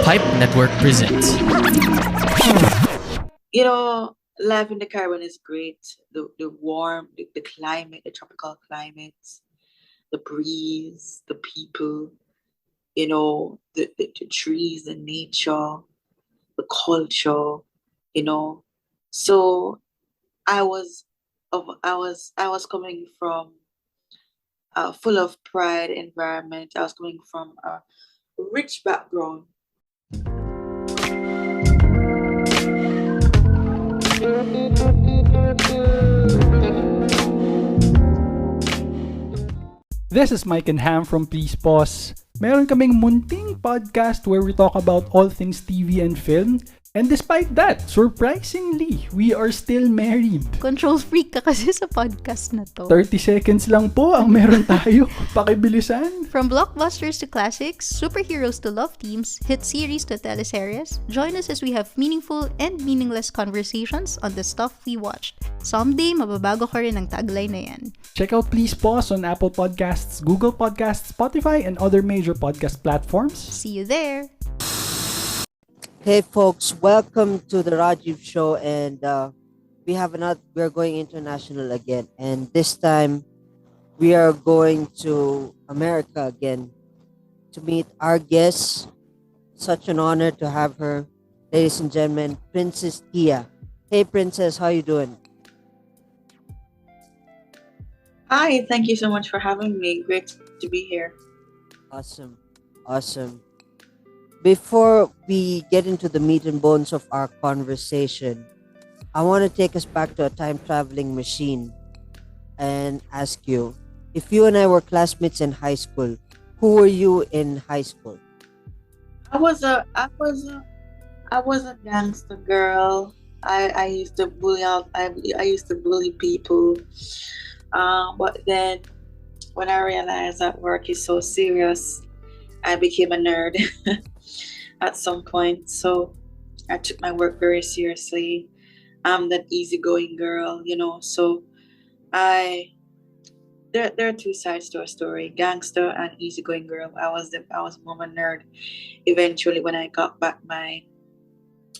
Pipe Network presents. Life in the Caribbean is great. The warm, the climate, the tropical climates, the breeze, the people, the trees, the nature, the culture, you know. So I was coming from a full of pride environment. I was coming from a rich background. This is Mike and Ham from Please Pause. Meron kaming munting podcast where we talk about all things TV and film. And despite that, surprisingly, we are still married. Control freak ka kasi sa podcast na to. 30 seconds lang po ang meron tayo. Pakibilisan. From blockbusters to classics, superheroes to love teams, hit series to teleseries, join us as we have meaningful and meaningless conversations on the stuff we watched. Someday, mababago ka rin ang tagline na yan. Check out Please Pause on Apple Podcasts, Google Podcasts, Spotify, and other major podcast platforms. See you there! Hey folks, welcome to the Rajiv show, and we're going international again, and this time we are going to America again to meet our guest. Such an honor to have her, ladies and gentlemen, Princess Tia. Hey Princess, how you doing? Hi, thank you so much for having me. Great to be here. Awesome. Before we get into the meat and bones of our conversation, I want to take us back to a time traveling machine and ask you, if you and I were classmates in high school, who were you in high school? I was a gangster girl. I used to bully out. I used to bully people. But then when I realized that work is so serious, I became a nerd. At some point, so I took my work very seriously. I'm that easygoing girl, so there are two sides to a story: gangster and easygoing girl. I was more of a nerd. Eventually, when I got back my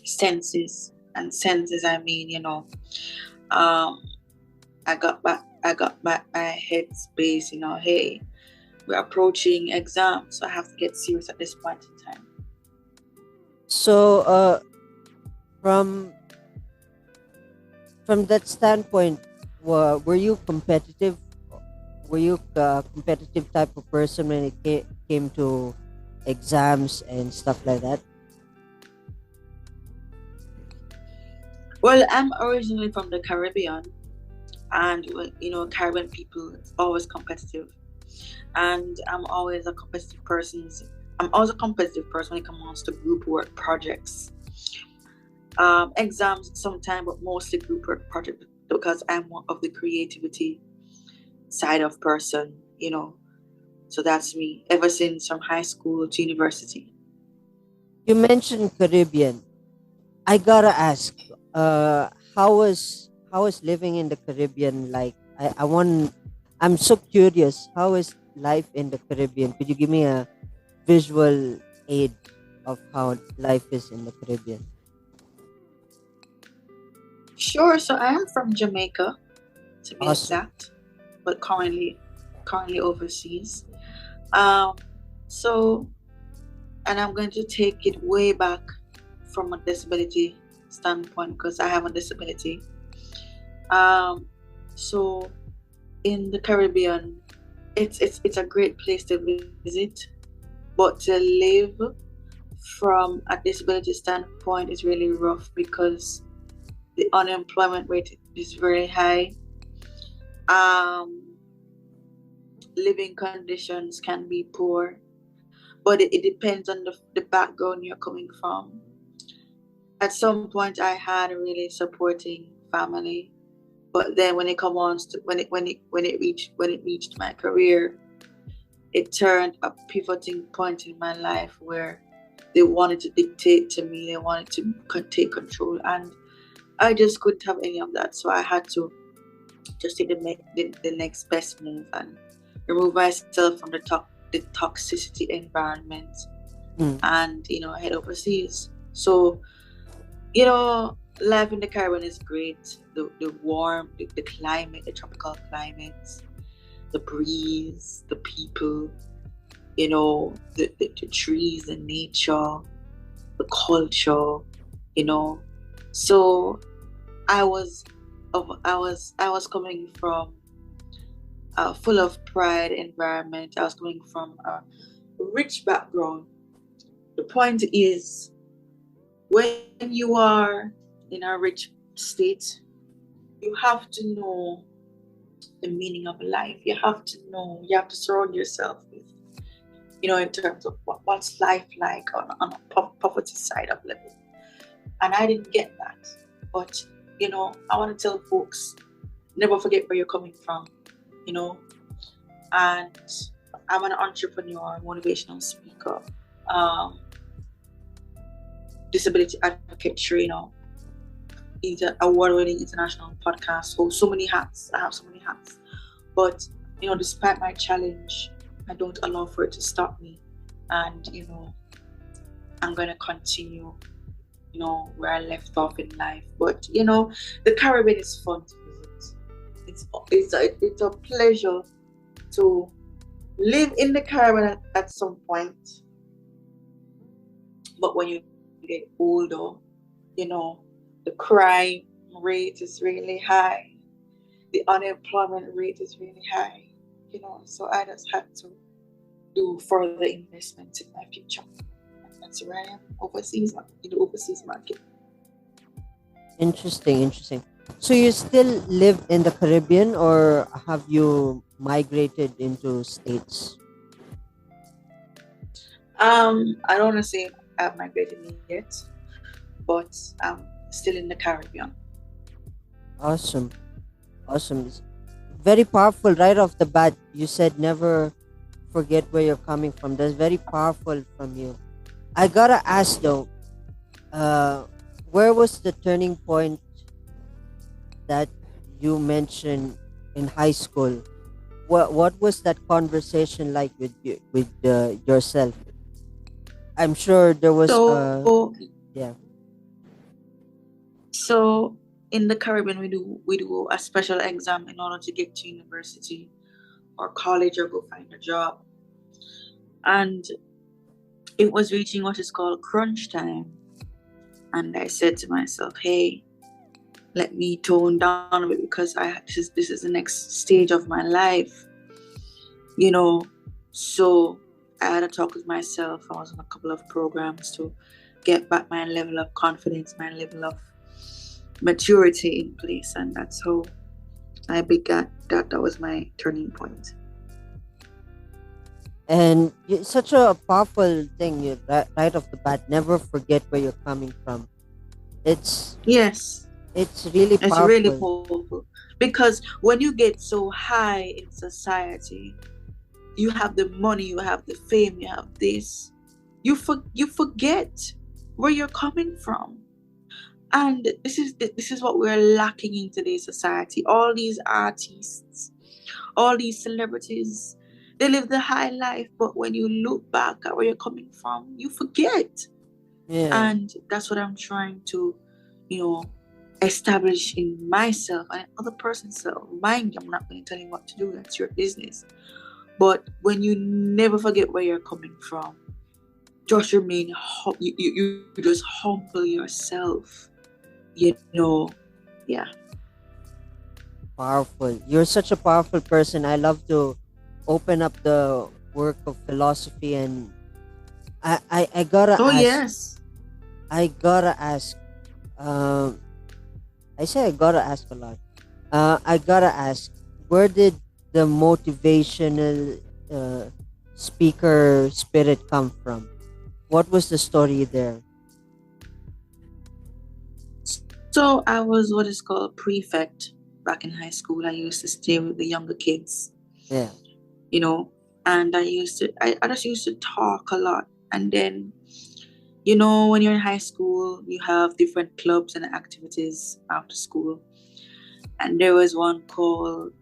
senses, and senses I mean, I got back my headspace. Hey, we're approaching exams, so I have to get serious at this point in time. So, from that standpoint, were you competitive? Were you a competitive type of person when it came to exams and stuff like that? Well, I'm originally from the Caribbean, and Caribbean people is always competitive, and I'm always a competitive person. I'm also a competitive person when it comes to group work projects. Exams sometimes, but mostly group work projects, because I'm more of the creativity side of person, So that's me ever since from high school to university. You mentioned Caribbean. I gotta ask, how was living in the Caribbean like? I'm so curious. How is life in the Caribbean? Could you give me a visual aid of how life is in the Caribbean? Sure. So I am from Jamaica, to be Awesome. exact, but currently overseas. So, and I'm going to take it way back from a disability standpoint, because I have a disability. So in the Caribbean, it's a great place to visit, but to live from a disability standpoint is really rough, because the unemployment rate is very high. Living conditions can be poor, but it depends on the background you're coming from. At some point, I had a really supporting family, but then when it reached my career, it turned a pivoting point in my life where they wanted to dictate to me. They wanted to take control, and I just couldn't have any of that. So I had to just take the next best move and remove myself from the toxicity environment Mm. and head overseas. So life in the Caribbean is great. The warm, the climate, the tropical climates, the breeze, the people, the trees, the nature, the culture, you know. So I was coming from a full of pride environment. I was coming from a rich background. The point is, when you are in a rich state, you have to know the meaning of life. You have to surround yourself with, in terms of what's life like on a poverty side of level. And I didn't get that. But, I want to tell folks, never forget where you're coming from, you know. And I'm an entrepreneur, motivational speaker, um, disability advocate trainer, award-winning international podcast. So many hats. I have so many hats. But despite my challenge, I don't allow for it to stop me. And I'm gonna continue, where I left off in life. But the Caribbean is fun to visit. It's a pleasure to live in the Caribbean at some point. But when you get older, the crime rate is really high, the unemployment rate is really high, so I just had to do further investments in my future. And that's where I am in the overseas market. Interesting. So you still live in the Caribbean, or have you migrated into states? I don't want to say I've migrated yet, but I'm still in the Caribbean. Awesome. It's very powerful right off the bat. You said never forget where you're coming from. That's very powerful from you. I gotta ask though, uh, where was the turning point that you mentioned in high school? What was that conversation like with yourself? I'm sure there was So yeah. So in the Caribbean, we do a special exam in order to get to university or college or go find a job. And it was reaching what is called crunch time. And I said to myself, hey, let me tone down a bit because this is the next stage of my life, you know. So I had a talk with myself. I was on a couple of programs to get back my level of confidence, my level of maturity in place, and that's how I began. That was my turning point. And it's such a powerful thing, right off the bat. Never forget where you're coming from. It's Yes, it's really it's really powerful. powerful because when you get so high in society, you have the money, you have the fame, you have this, you forget where you're coming from. And this is what we're lacking in today's society. All these artists, all these celebrities, they live the high life, but when you look back at where you're coming from, you forget. Yeah. And that's what I'm trying to, you know, establish in myself and other person's self. Mind you, I'm not going to tell you what to do, that's your business. But when you never forget where you're coming from, just remain, you just humble yourself, yeah. Powerful. You're such a powerful person. I love to open up the work of philosophy, and I gotta Oh, ask. yes. I gotta ask. Um, I say I gotta ask a lot. I gotta ask. Where did the motivational uh, speaker spirit come from? What was the story there? So I was what is called prefect back in high school. I used to stay with the younger kids, Yeah. you know, and I just used to talk a lot. And then, when you're in high school, you have different clubs and activities after school. And there was one called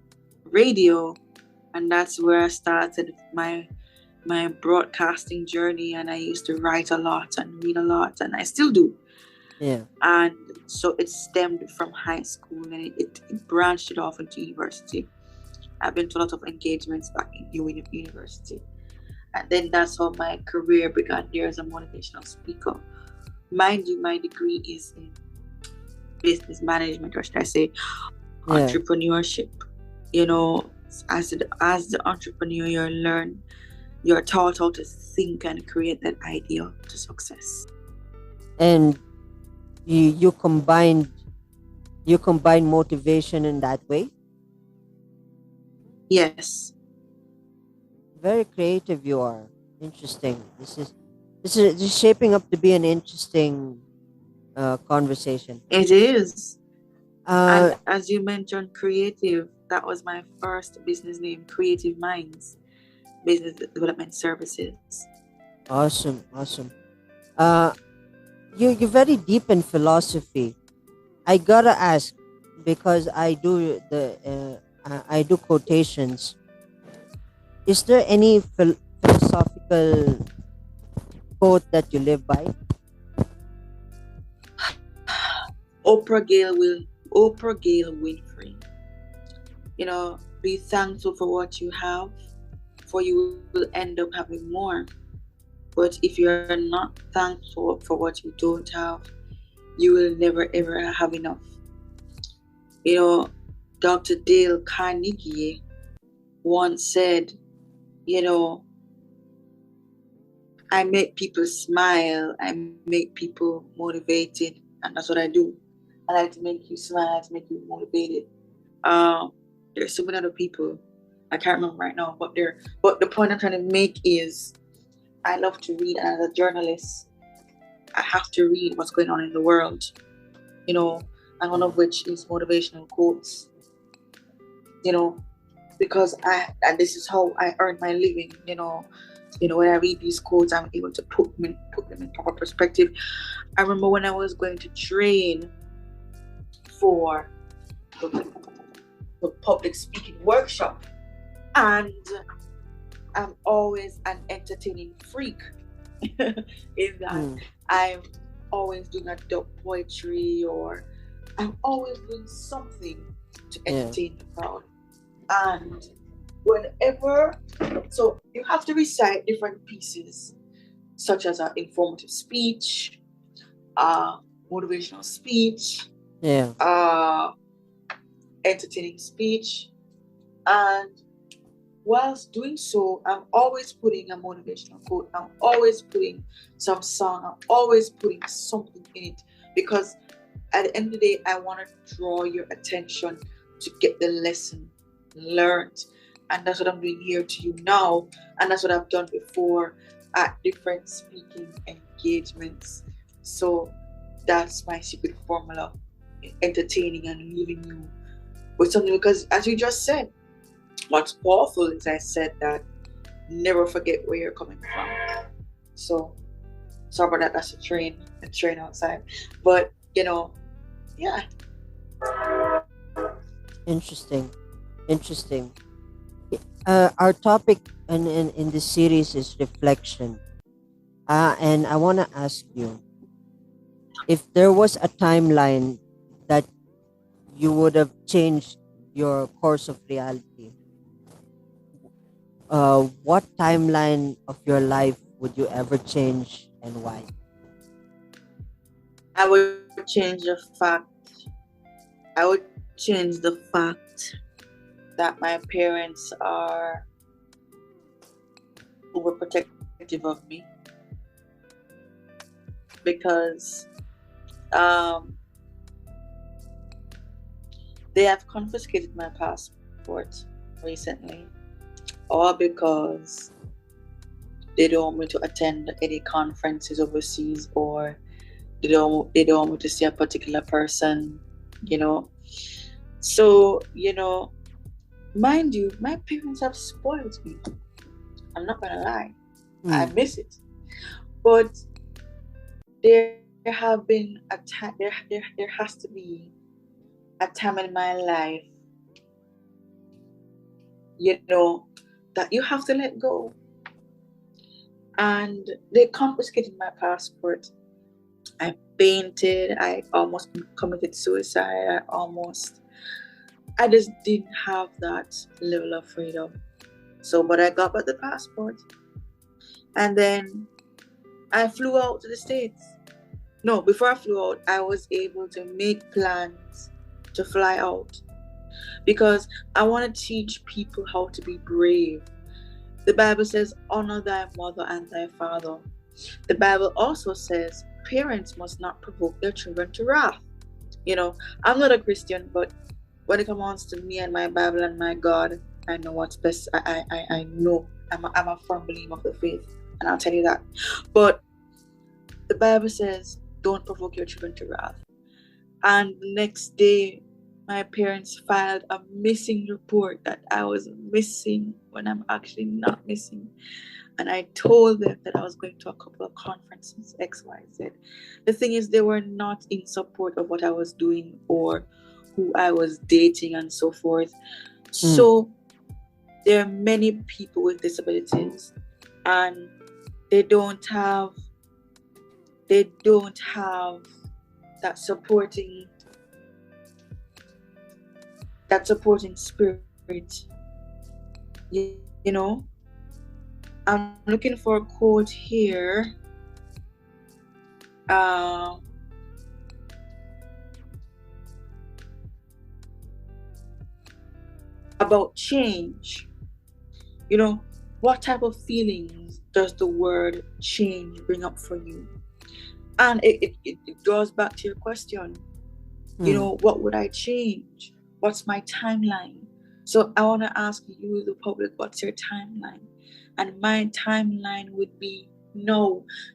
radio, and that's where I started my my broadcasting journey, and I used to write a lot and read a lot, and I still do. Yeah. And so it stemmed from high school, and it branched it off into university. I've been to a lot of engagements back in university, and then that's how my career began there as a motivational speaker. Mind you, my degree is in business management, or should I say Yeah. entrepreneurship. You know, as the entrepreneur, you're taught how to think and create that idea to success. And you combine motivation in that way. Yes, Very creative you are. Interesting. This is shaping up to be an interesting conversation. it is. Uh, And as you mentioned, creative, that was my first business name, Creative Minds Business Development Services. awesome, awesome. Uh, you're very deep in philosophy. I gotta ask because I do quotations. Is there any philosophical quote that you live by? Oprah Gale Winfrey. You know, be thankful for what you have, for you will end up having more. But if you're not thankful for what you don't have, you will never ever have enough. You know, Dr. Dale Carnegie once said, you know, I make people smile, I make people motivated, and that's what I do. I like to make you smile, I like to make you motivated. Um, there's so many other people I can't remember right now, but the point I'm trying to make is I love to read, and as a journalist, I have to read what's going on in the world, you know, and one of which is motivational quotes, you know, because and this is how I earn my living, when I read these quotes, I'm able to put them in proper perspective. I remember when I was going to train for the public speaking workshop, and I'm always an entertaining freak in that I'm always doing adult poetry, or I'm always doing something to entertain the crowd. And whenever, so you have to recite different pieces, such as an informative speech, motivational speech, entertaining speech, and whilst doing so, I'm always putting a motivational quote. I'm always putting some song. I'm always putting something in it, because at the end of the day, I want to draw your attention to get the lesson learned. And that's what I'm doing here to you now. And that's what I've done before at different speaking engagements. So that's my secret formula, entertaining and leaving you with something. Because as you just said, what's powerful is I said that never forget where you're coming from. So sorry about that. That's a train outside. But yeah. Interesting. Our topic in this series is reflection. And I want to ask you, if there was a timeline that you would have changed your course of reality, what timeline of your life would you ever change, and why? I would change the fact that my parents are overprotective of me, because they have confiscated my passport recently, all because they don't want me to attend any conferences overseas, or they don't want me to see a particular person, So, mind you, my parents have spoiled me. I'm not gonna lie. I miss it. But there have been a time, there has to be a time in my life, that you have to let go. and they confiscated my passport. I fainted. I almost committed suicide. I just didn't have that level of freedom. So, but I got back the passport, and then I flew out to the States. No, before I flew out, I was able to make plans to fly out because I want to teach people how to be brave. The Bible says, honor thy mother and thy father. The Bible also says, parents must not provoke their children to wrath. You know, I'm not a Christian, but when it comes to me and my Bible and my God, I know what's best. I know I'm a firm believer of the faith, and I'll tell you that. But the Bible says, don't provoke your children to wrath. And the next day, my parents filed a missing report that I was missing when I'm actually not missing. And I told them that I was going to a couple of conferences, X, Y, Z. The thing is, they were not in support of what I was doing or who I was dating and so forth. So there are many people with disabilities, and they don't have that supporting spirit. You know, I'm looking for a quote here. About change. You know, what type of feelings does the word change bring up for you? And it goes back to your question. You know, what would I change? What's my timeline? So I want to ask you, the public, what's your timeline? And my timeline would be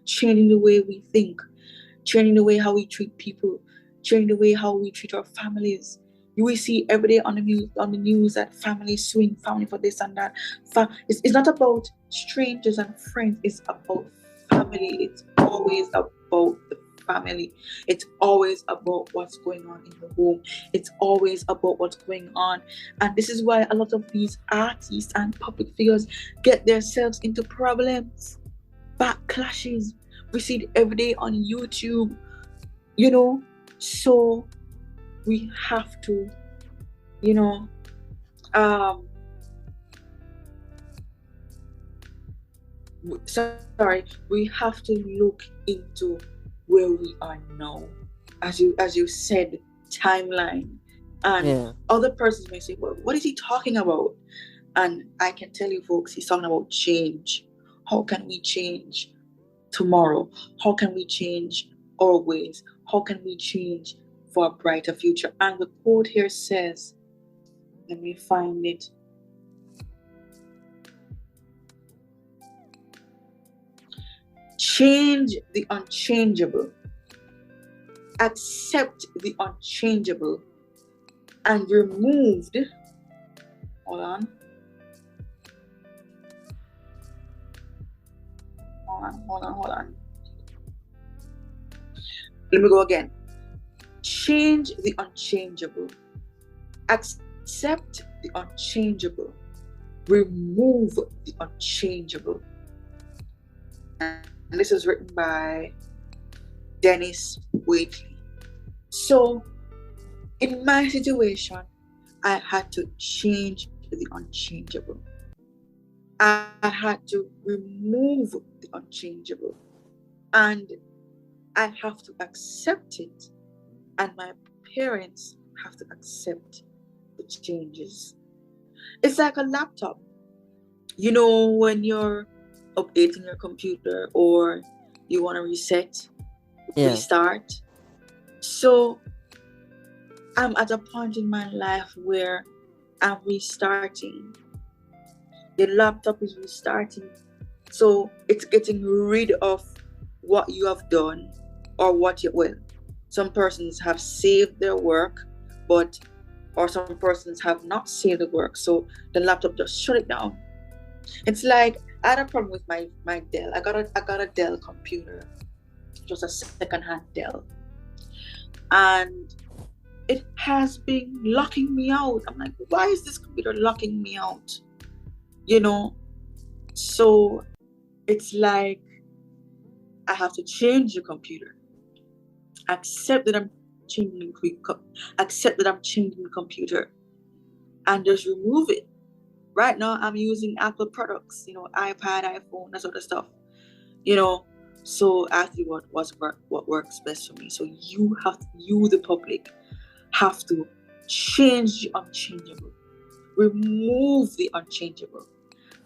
changing the way we think, changing the way how we treat people, changing the way how we treat our families. You will see every day on the news that family swing, family for this and that. It's not about strangers and friends. It's about family. It's always about the family. It's always about what's going on in the home. It's always about what's going on. And this is why a lot of these artists and public figures get themselves into problems, backlashes. We see it every day on YouTube, you know. So we have to, you know, we have to look into where we are now, as you said, timeline. And other persons may say, well, what is he talking about? And I can tell you folks, he's talking about change. How can we change tomorrow? How can we change our ways? How can we change for a brighter future? And the quote here says, let me find it. Change the unchangeable, accept the unchangeable, and removed. Hold on. Let me go again. Change the unchangeable, accept the unchangeable, remove the unchangeable. And this is written by Dennis Waitley. So, in my situation, I had to change the unchangeable. I had to remove the unchangeable. And I have to accept it. And my parents have to accept the changes. It's like a laptop. You know, when you're updating your computer or you want to restart. So I'm at a point in my life where I'm restarting. The laptop is restarting. So it's getting rid of what you have done or some persons have saved their work, or some persons have not saved the work. So the laptop just shut it down. It's like I had a problem with my Dell. I got a Dell computer, just a second-hand Dell, and it has been locking me out. I'm like, why is this computer locking me out? You know, so It's like I have to change the computer, accept that I'm changing, accept that I'm changing the computer, and just remove it. Right now, I'm using Apple products, iPad, iPhone, that sort of stuff, you know. So I see what works best for me. So you, the public, have to change the unchangeable, remove the unchangeable,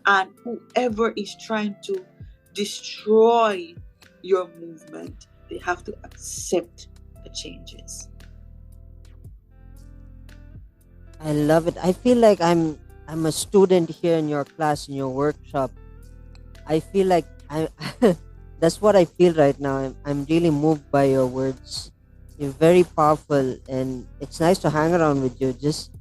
and whoever is trying to destroy your movement, they have to accept the changes. I love it. I feel like I'm a student here in your class, in your workshop. I feel like I that's what I feel right now. I'm really moved by your words. You're very powerful, and it's nice to hang around with you. Just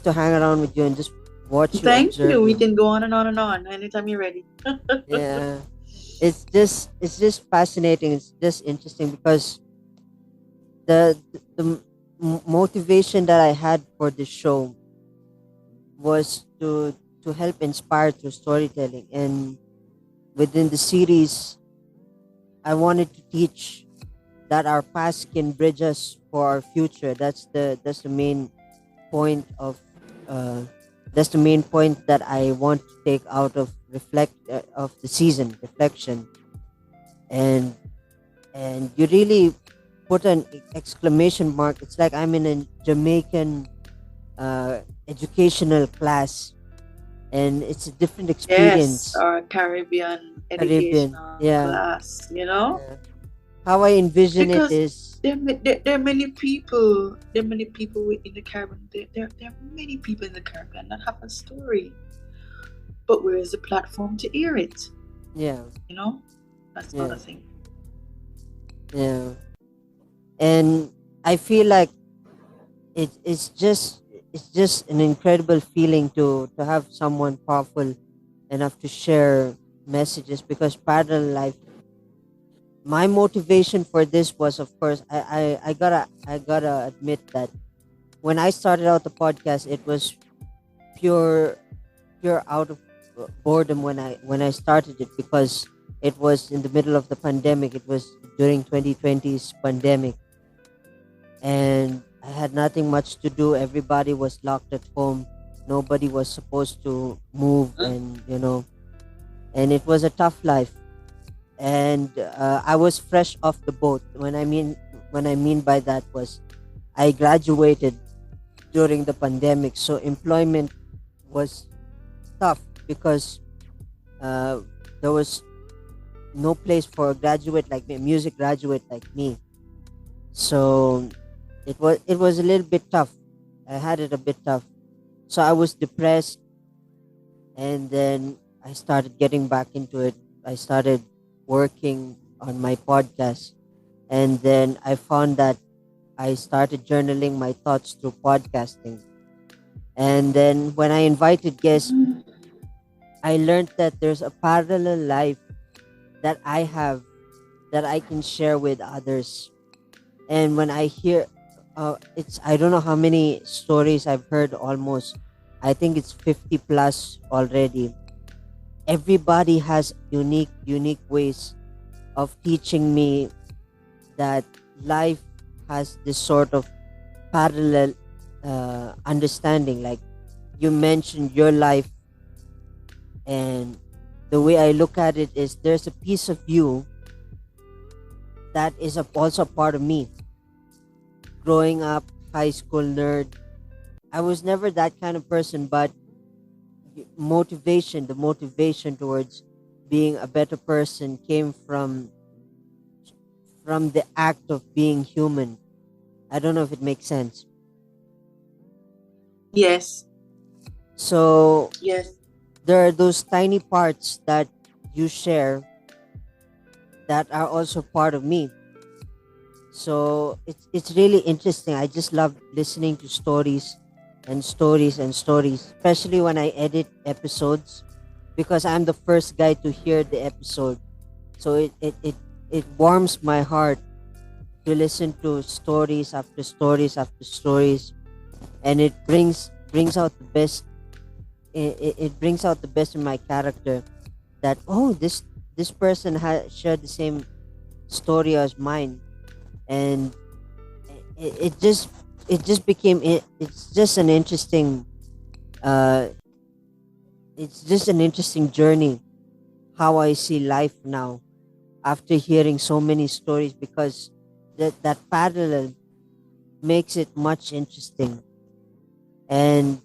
to hang around with you and just watch you, Thank observe you. We you. can go on and on and on anytime you're ready. Yeah, it's just fascinating. It's just interesting because the motivation that I had for the show was to help inspire through storytelling, and within the series I wanted to teach that our past can bridge us for our future. That's the main point of uh, that's the main point that I want to take out of reflect of the season reflection. And and you really put an exclamation mark. It's like I'm in a Jamaican educational class, and it's a different Yes, experience. our Caribbean Caribbean, educational yeah, class. yeah. How I envision it Because is, there are many people. There are many people in the Caribbean. There are many people in the Caribbean that have a story, but where is the platform to hear it? yeah, You know, that's yeah, another thing. yeah. And I feel like it's just an incredible feeling to have someone powerful enough to share messages, because parallel life, my motivation for this was, of course, I gotta admit that when I started out the podcast, it was pure pure out of boredom when I started it, because it was in the middle of the pandemic. It was during 2020's pandemic, and I had nothing much to do. Everybody was locked at home. Nobody was supposed to move, and it was a tough life. And I was fresh off the boat. When I mean by that was I graduated during the pandemic, so employment was tough because uh, there was no place for a graduate like me, a music graduate like me. So it was a little bit tough. I had it a bit tough. So I was depressed, and then I started getting back into it. I started working on my podcast, and then I found that I started journaling my thoughts through podcasting. And then when I invited guests, I learned that there's a parallel life that I have that I can share with others. And when I hear, it's I don't know how many stories I've heard. Almost, I think it's 50 plus already. Everybody has unique ways of teaching me that life has this sort of parallel understanding. Like you mentioned your life, and the way I look at it is there's a piece of you that is also a part of me. Growing up, high school nerd, I was never that kind of person, but the motivation towards being a better person came from the act of being human. I don't know if it makes sense. Yes, So yes, there are those tiny parts that you share that are also part of me. So it's really interesting. I just love listening to stories and stories and stories, especially when I edit episodes, because I'm the first guy to hear the episode. So it warms my heart to listen to stories after stories after stories, and it brings out the best. It brings out the best in my character. That, oh, this person had shared the same story as mine, and it just became it's just an interesting uh it's just an interesting journey how I see life now after hearing so many stories, because that parallel makes it much interesting. And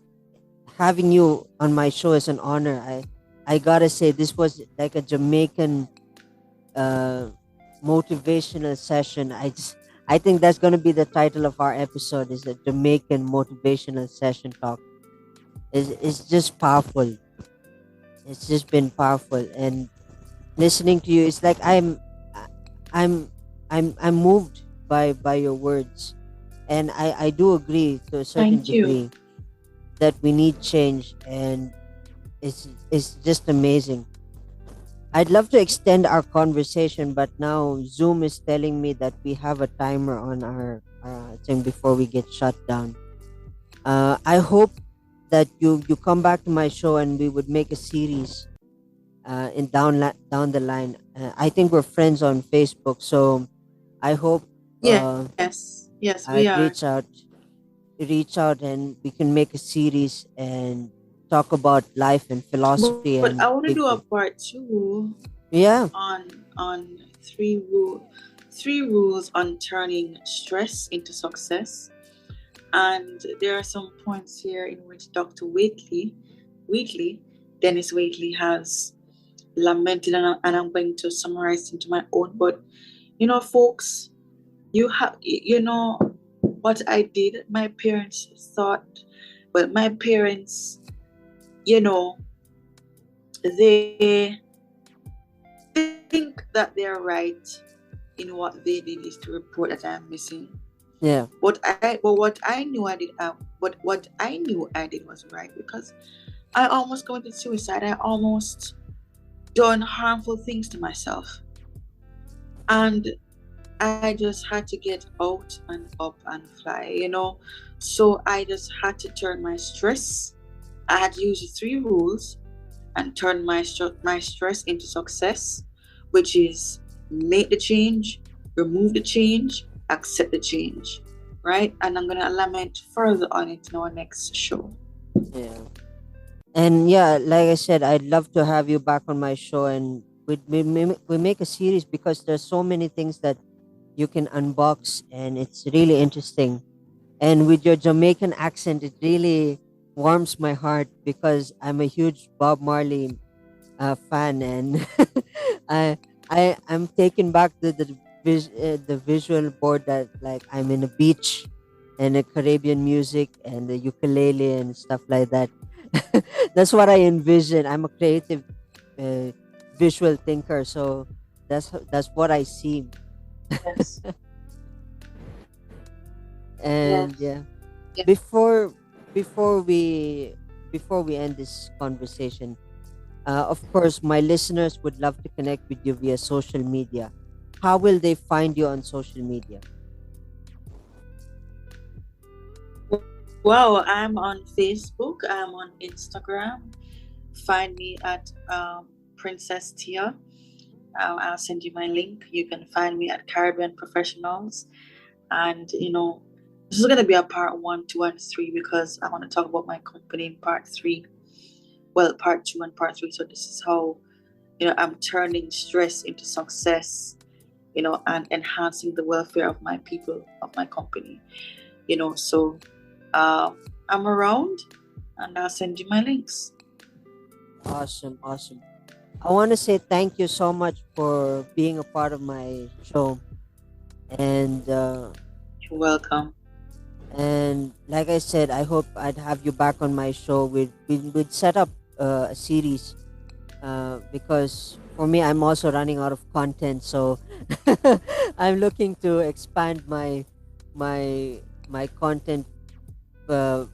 having you on my show is an honor. I gotta say, this was like a Jamaican uh motivational session. I think that's gonna be the title of our episode, is a Jamaican motivational session talk. It's just powerful. It's just been powerful, and listening to you, it's like I'm I'm moved by your words, and I do agree to a certain Thank you. degree that we need change, and it's just amazing. I'd love to extend our conversation, but now Zoom is telling me that we have a timer on our thing before we get shut down. I hope that you come back to my show and we would make a series down the line. I think we're friends on Facebook, so I hope Yes, we I'd are. reach out and we can make a series and talk about life and But philosophy I want to and do a big things. part two Yeah, on three rules on turning stress into success. And there are some points here in which Dr. Wheatley, Dennis Wheatley has lamented, and I'm going to summarize into my own. But folks, what I did. My parents thought, well, my parents, you know, they think that they're right in what they did is to report that I'm missing. yeah, What I knew I did, what I knew I did was right, because I almost committed suicide. I almost done harmful things to myself, and I just had to get out and up and fly. So I just had to turn my stress. I had to use the three rules and turn my stress into success, which is make the change, remove the change, accept the change, right? And I'm gonna lament further on it in our next show. yeah. And yeah, like I said, I'd love to have you back on my show, and we make a series, because there's so many things that you can unbox, and it's really interesting. And with your Jamaican accent, it really warms my heart, because I'm a huge Bob Marley fan, and I'm taken back to the visual board that, like, I'm in a beach and a Caribbean music and the ukulele and stuff like that. That's what I envision. I'm a creative uh, visual thinker, so that's what I see. Yes. And Yes. yeah, Yes. before before we before we end this conversation, of course, my listeners would love to connect with you via social media. How will they find you on social media? Wow, I'm on Facebook. I'm on Instagram. Find me at Princess Tia. I'll send you my link. You can find me at Caribbean Professionals. And this is gonna be a part one, two, and three, because I want to talk about my company in part three. Well, part two and part three. So this is how I'm turning stress into success. And enhancing the welfare of my people, of my company. So I'm around, and I'll send you my links. Awesome, awesome. I want to say thank you so much for being a part of my show, and You're welcome. like I said, I hope I'd have you back on my show. We'd set up a series, because for me, I'm also running out of content, so I'm looking to expand my my content uh,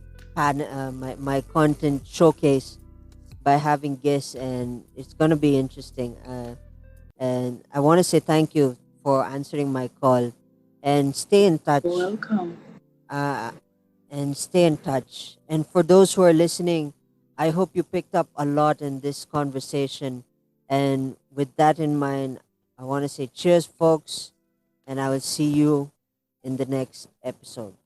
my content showcase by having guests, and it's gonna be interesting. And I want to say thank you for answering my call, and stay in You're touch. welcome. Uh, and stay in touch. And for those who are listening, I hope you picked up a lot in this conversation. And with that in mind, I want to say cheers, folks, and I will see you in the next episode.